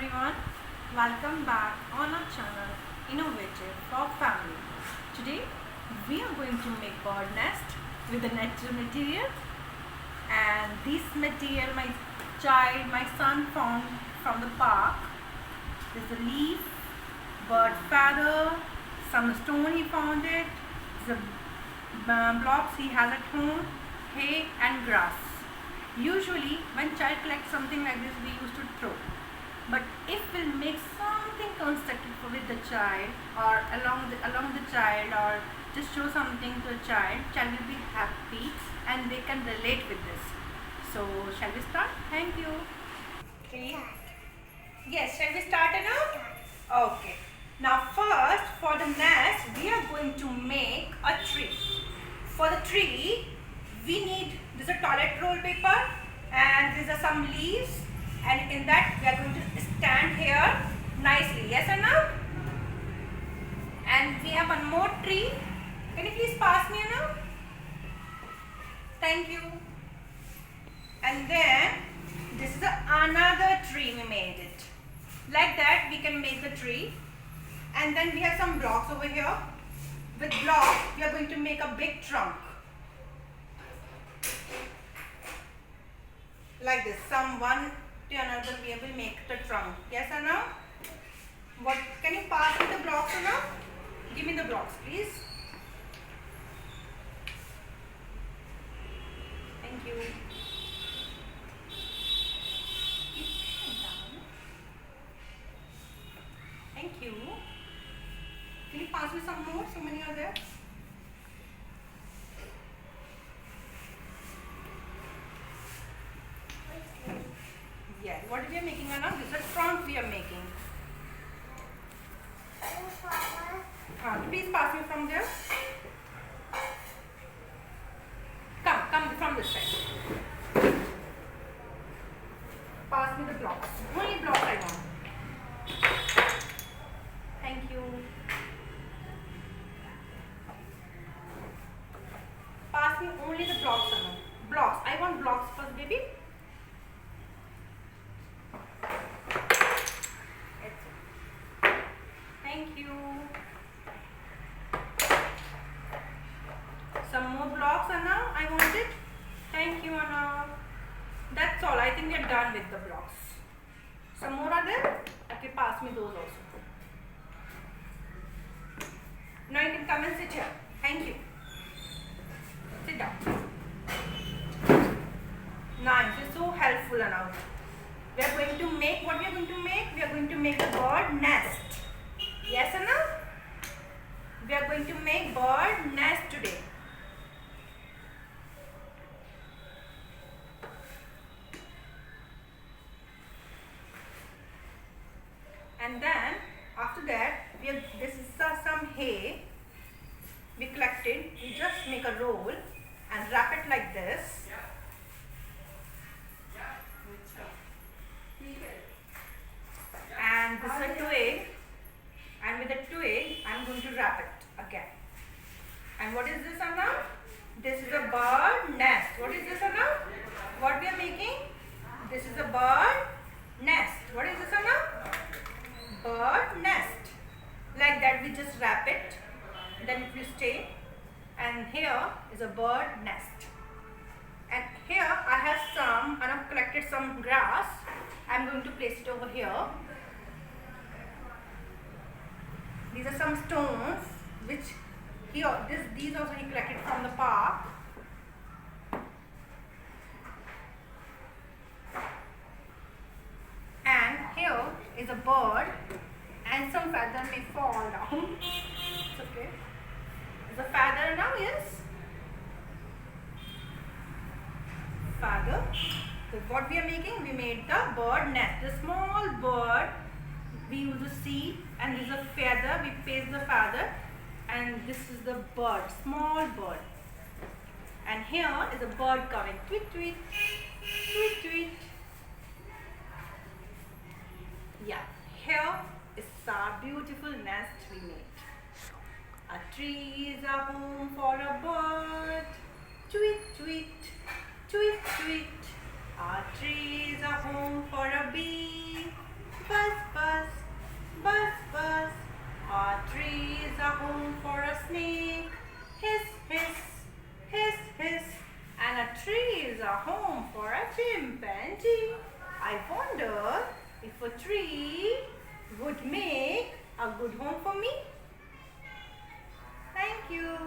everyone, welcome back on our channel Innovative for Family. Today we are going to make bird nest with the natural material, and this material my son found from the park. There's a leaf, bird feather, some stone he found it, the blocks he has at home, hay and grass. Usually when child collects something like this, we used to throw. But if we'll make something constructive with the child or along the child, or just show something to a child will be happy and they can relate with this. So shall we start? Thank you. Okay. Yes, shall we start now? Okay. Now first, for the nest we are going to make a tree. For the tree we need, this is a toilet roll paper and these are some leaves, and in that we are going to stand here nicely. Yes or no? And we have one more tree. Can you please pass me now? Thank you. And then this is another tree we made it. Like that we can make the tree. And then we have some blocks over here. With blocks we are going to make a big trunk. Like this, some one to another we will make the trunk. Yes or no? What, can you pass me the blocks or no? Give me the blocks please. Thank you. Thank you. Can you pass me some more? So many are there. Yeah, what we are making now? This is a trunk we are making. Please pass me from there. Come from this side. Pass me the blocks. Only blocks I want. Thank you. Pass me only the blocks, Anna. Blocks. I want blocks first, baby. Thank you. Some more blocks, Anna. I want it. Thank you, Anna. That's all. I think we are done with the blocks. Some more are there? Okay, pass me those also. Now you can come and sit here. Thank you. Sit down. Nice. It's so helpful, Anna. We are going to make, what we are going to make? We are going to make a bird nest. Yes, Anna? We are going to make bird nest today. And then after that, this is some hay we collected. We just make a roll and wrap it like this. And this is a twig. And with a twig, I'm going to wrap it again. And what is this, Anna? This is a bird nest. What is this, Anna? What we are making? This is a bird nest. What is this, Anna? Bird nest. Like that we just wrap it. Then it will stay. And here is a bird nest. And here I have collected some grass. I'm going to place it over here. These are some stones which these also he collected from the park. And here is a bird, and some feather may fall down. It's okay. There's a feather now, yes? Feather. So what we are making? We made the bird nest. The small bird, we use the seed, and this is a feather. We paste the feather, and this is the bird, small bird. And here is a bird coming. Tweet, tweet, tweet, tweet. Yeah, here is our beautiful nest we made. A tree is a home for a bird. Tweet, tweet, tweet, tweet. Our tree is a home for a bee. Buzz, home for a snake. Hiss, hiss, hiss, hiss. And a tree is a home for a chimpanzee. I wonder if a tree would make a good home for me. Thank you.